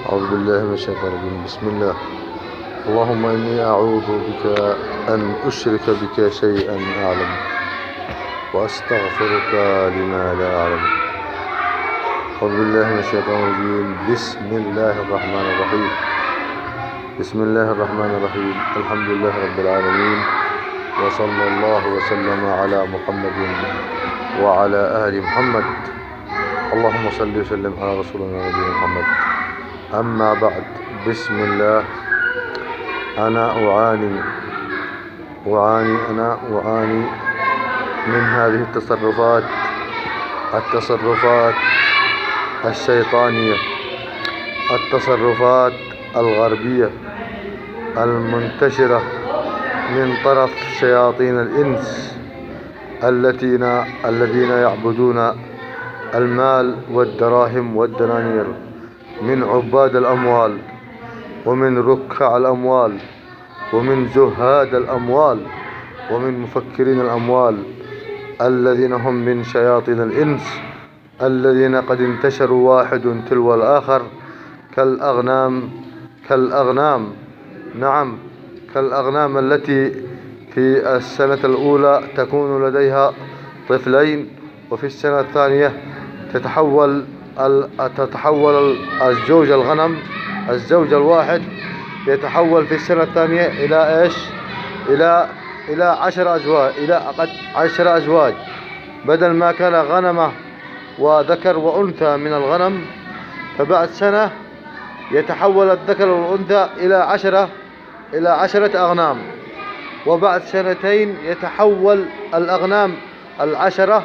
أعوذ بالله من الشيطان الرجيم. بسم الله. اللهم إني أعوذ بك أن أشرك بك شيئا أعلم وأستغفرك لما لا أعلم. أعوذ بالله من الشيطان الرجيم. بسم الله الرحمن الرحيم. بسم الله الرحمن الرحيم. الحمد لله رب العالمين، وصلى الله وسلم على محمد وعلى آل محمد. اللهم صل وسلم على رسولنا نبينا محمد. أما بعد، بسم الله. أنا أعاني من هذه التصرفات الشيطانية، التصرفات الغربية المنتشرة من طرف شياطين الإنس الذين يعبدون المال والدراهم والدنانير، من عباد الأموال ومن ركع الأموال ومن زهاد الأموال ومن مفكرين الأموال، الذين هم من شياطين الإنس، الذين قد انتشروا واحد تلو الآخر كالأغنام. نعم، كالأغنام التي في السنة الأولى تكون لديها طفلين، وفي السنة الثانية تتحول الزوج الواحد يتحول في السنة الثانية إلى إيش؟ إلى 10 أزواج، إلى 10 أزواج، بدل ما كان غنمة وذكر وأنثى من الغنم، فبعد سنة يتحول الذكر والأنثى إلى 10 أغنام، وبعد سنتين يتحول الأغنام العشرة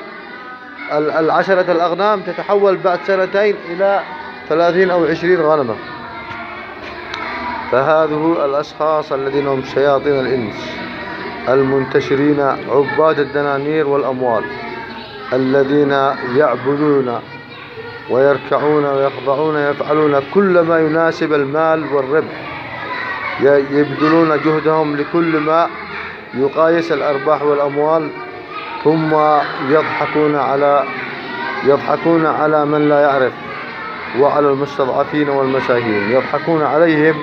الأغنام تتحول بعد سنتين إلى 30 أو 20 غنمة. فهذه الأشخاص الذين هم شياطين الإنس المنتشرين، عباد الدنانير والأموال، الذين يعبدون ويركعون ويخضعون، يفعلون كل ما يناسب المال والربح، يبذلون جهدهم لكل ما يقايس الأرباح والأموال، ثم يضحكون على من لا يعرف، وعلى المستضعفين والمساكين، يضحكون عليهم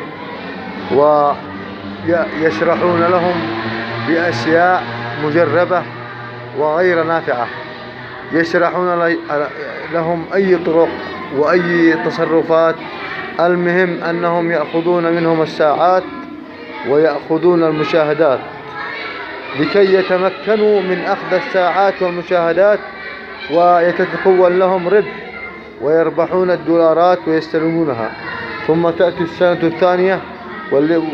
ويشرحون لهم بأشياء مجربة وغير نافعة، يشرحون لهم أي طرق وأي تصرفات. المهم أنهم يأخذون منهم الساعات ويأخذون المشاهدات لكي يتمكنوا من أخذ الساعات والمشاهدات، ويتكون لهم ربح ويربحون الدولارات ويستلمونها. ثم تأتي السنة الثانية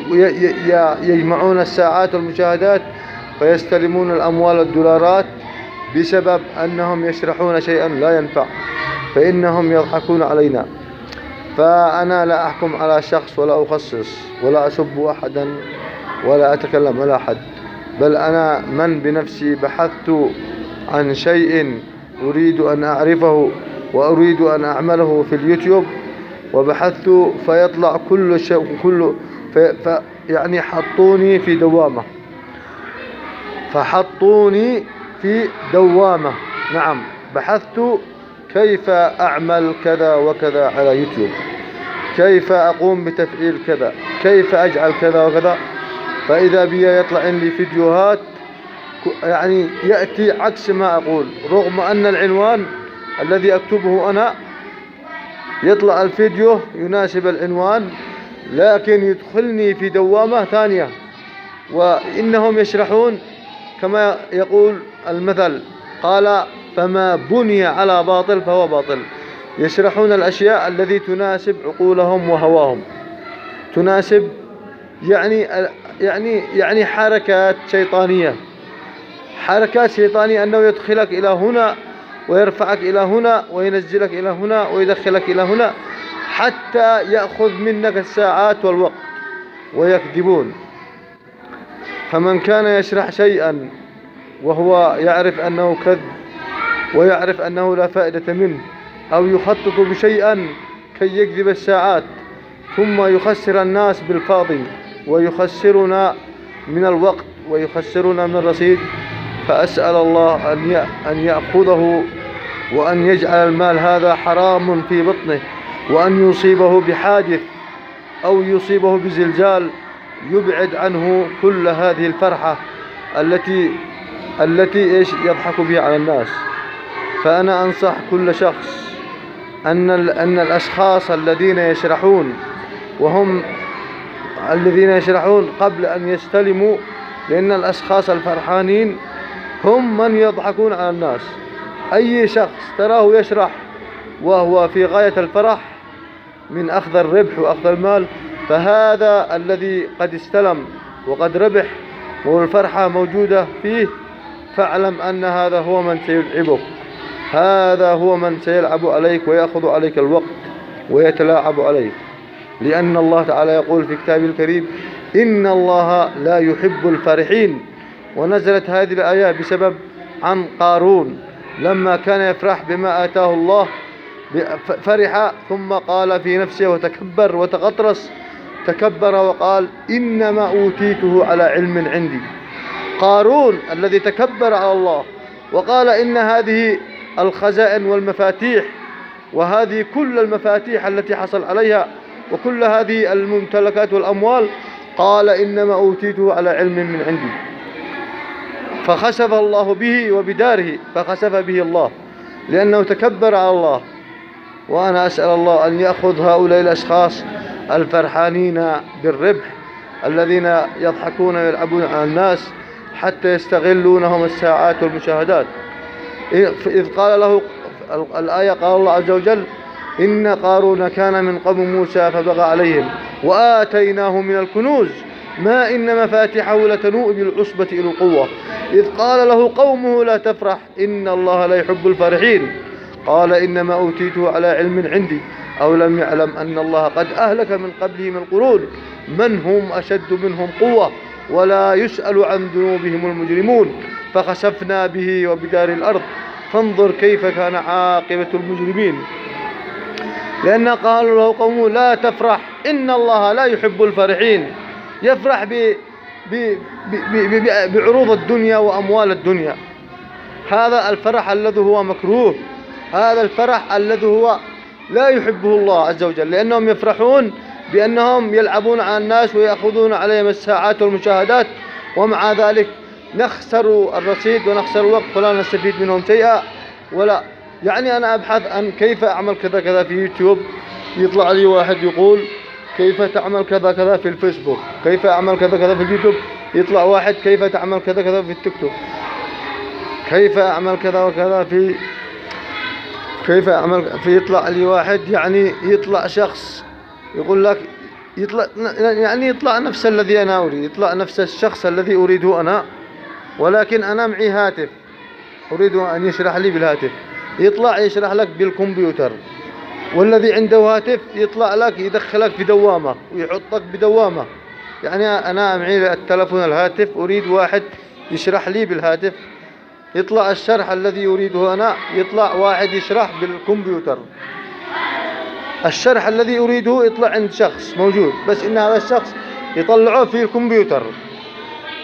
ويجمعون الساعات والمشاهدات فيستلمون الأموال والدولارات، بسبب أنهم يشرحون شيئا لا ينفع، فإنهم يضحكون علينا. فأنا لا أحكم على شخص ولا أخصص ولا أسب أحدا ولا أتكلم على أحد، بل أنا من بنفسي بحثت عن شيء أريد أن أعرفه وأريد أن أعمله في اليوتيوب، وبحثت فيطلع كل شيء يعني حطوني في دوامة. نعم، بحثت كيف أعمل كذا وكذا على يوتيوب، كيف أقوم بتفعيل كذا، كيف أجعل كذا وكذا، فإذا بي يطلع لي فيديوهات يعني يأتي عكس ما أقول، رغم أن العنوان الذي أكتبه أنا يطلع الفيديو يناسب العنوان، لكن يدخلني في دوامة ثانية. وإنهم يشرحون كما يقول المثل، قال: فما بني على باطل فهو باطل. يشرحون الأشياء التي تناسب عقولهم وهواهم، تناسب يعني حركات شيطانية، أنه يدخلك إلى هنا ويرفعك إلى هنا وينزلك إلى هنا ويدخلك إلى هنا، حتى يأخذ منك الساعات والوقت، ويكذبون. فمن كان يشرح شيئا وهو يعرف أنه كذب ويعرف أنه لا فائدة منه، أو يخطط بشيئا كي يكذب الساعات ثم يخسر الناس بالفاضي ويخسرنا من الوقت ويخسرنا من الرصيد، فأسأل الله أن يأخذه وأن يجعل المال هذا حرام في بطنه، وأن يصيبه بحادث أو يصيبه بزلزال يبعد عنه كل هذه الفرحة التي يضحك بها على الناس. فأنا أنصح كل شخص أن الأشخاص الذين يشرحون قبل أن يستلموا، لأن الأشخاص الفرحانين هم من يضحكون على الناس. أي شخص تراه يشرح وهو في غاية الفرح من أخذ الربح وأخذ المال، فهذا الذي قد استلم وقد ربح والفرحة موجودة فيه، فاعلم أن هذا هو من سيلعبك، هذا هو من سيلعب عليك ويأخذ عليك الوقت ويتلاعب عليك. لأن الله تعالى يقول في كتابه الكريم: إن الله لا يحب الفرحين. ونزلت هذه الآية بسبب عن قارون لما كان يفرح بما آتاه الله، فرح ثم قال في نفسه وتكبر وتغطرس، تكبر وقال: إنما أوتيته على علم عندي. قارون الذي تكبر على الله وقال إن هذه الخزائن والمفاتيح، وهذه كل المفاتيح التي حصل عليها وكل هذه الممتلكات والأموال، قال إنما أوتيته على علم من عندي، فخسف الله به وبداره، فخسف به الله لأنه تكبر على الله. وأنا أسأل الله أن يأخذ هؤلاء الأشخاص الفرحانين بالربح الذين يضحكون ويلعبون على الناس حتى يستغلونهم الساعات والمشاهدات. إذ قال له الآية، قال الله عز وجل: إن قارون كان من قوم موسى فبغى عليهم وآتيناه من الكنوز ما إن مفاتحه لتنوء بالعصبة إلى القوة، إذ قال له قومه لا تفرح إن الله لا يحب الفرحين، قال إنما أوتيته على علم عندي أو لم يعلم أن الله قد أهلك من قبله من القرون من هم أشد منهم قوة ولا يسأل عن ذنوبهم المجرمون، فخسفنا به وبدار الأرض فانظر كيف كان عاقبة المجرمين. لأن قالوا له قومه لا تفرح إن الله لا يحب الفرحين، يفرح بعروض الدنيا وأموال الدنيا. هذا الفرح الذي هو مكروه، هذا الفرح الذي هو لا يحبه الله عز وجل، لأنهم يفرحون بأنهم يلعبون على الناس ويأخذون عليهم الساعات والمشاهدات، ومع ذلك نخسر الرصيد ونخسر الوقت ولا نستفيد منهم شيئا. ولا يعني أنا أبحث عن كيف أعمل كذا كذا في يوتيوب، يطلع لي واحد يقول كيف تعمل كذا كذا في الفيسبوك، كيف أعمل كذا كذا في اليوتيوب، يطلع واحد كيف تعمل كذا كذا في التيك توك، كيف أعمل كذا وكذا كيف أعمل يطلع لي واحد، يعني يطلع شخص يقول لك يطلع نفس الذي أنا أريد، يطلع نفس الشخص الذي أريده أنا، ولكن أنا معي هاتف أريد أن يشرح لي بالهاتف، يطلع يشرح لك بالكمبيوتر، والذي عنده هاتف يطلع لك يدخلك في دوامة ويحطك بدوامة. يعني أنا معي التلفون الهاتف أريد واحد يشرح لي بالهاتف، يطلع الشرح الذي يريده أنا يطلع واحد يشرح بالكمبيوتر، الشرح الذي أريده يطلع عند شخص موجود، بس إن هذا الشخص يطلعه في الكمبيوتر.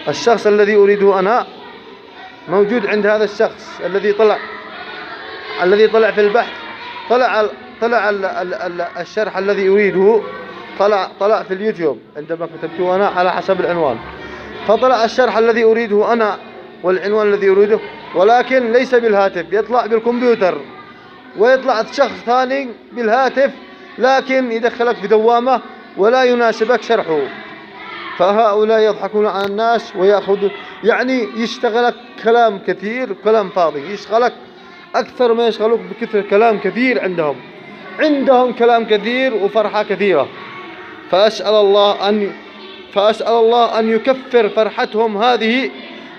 الشخص الذي أريده أنا موجود عند هذا الشخص الذي طلع في البحث، طلع الشرح الذي أريده طلع في اليوتيوب عندما كتبته أنا على حسب العنوان، فطلع الشرح الذي أريده أنا والعنوان الذي أريده، ولكن ليس بالهاتف، يطلع بالكمبيوتر، ويطلع شخص ثاني بالهاتف لكن يدخلك في دوامة ولا يناسبك شرحه. فهؤلاء يضحكون على الناس ويأخذوا، يعني يشتغلك كلام كثير، كلام فاضي، يشغلك أكثر ما يشغلوك بكثر كلام كثير، عندهم كلام كثير وفرحة كثيرة. فأسأل الله أن يكفر فرحتهم هذه،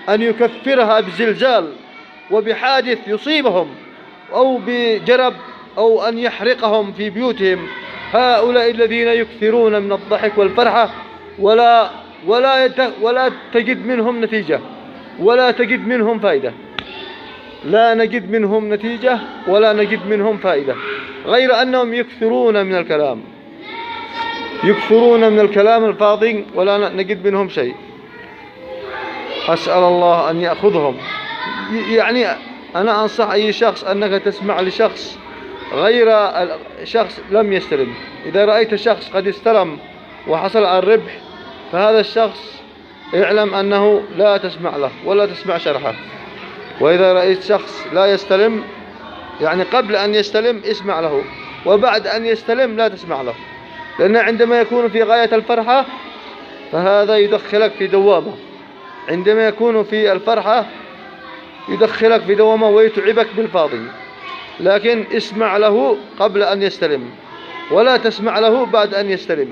أن يكفرها بزلزال وبحادث يصيبهم أو بجرب أو أن يحرقهم في بيوتهم. هؤلاء الذين يكثرون من الضحك والفرحة ولا تجد منهم نتيجة ولا تجد منهم فائدة، لا نجد منهم نتيجة ولا نجد منهم فائدة، غير أنهم يكثرون من الكلام الفاضي ولا نجد منهم شيء. أسأل الله أن يأخذهم. يعني أنا أنصح أي شخص أنك تسمع لشخص غير شخص لم يستلم. إذا رأيت شخص قد استلم وحصل على الربح، فهذا الشخص اعلم أنه لا تسمع له ولا تسمع شرحه. وإذا رأيت شخص لا يستلم، يعني قبل أن يستلم اسمع له، وبعد أن يستلم لا تسمع له، لأن عندما يكون في غاية الفرحة فهذا يدخلك في دوامة. عندما يكون في الفرحة يدخلك في دوامة ويتعبك بالفاضي. لكن اسمع له قبل أن يستلم، ولا تسمع له بعد أن يستلم.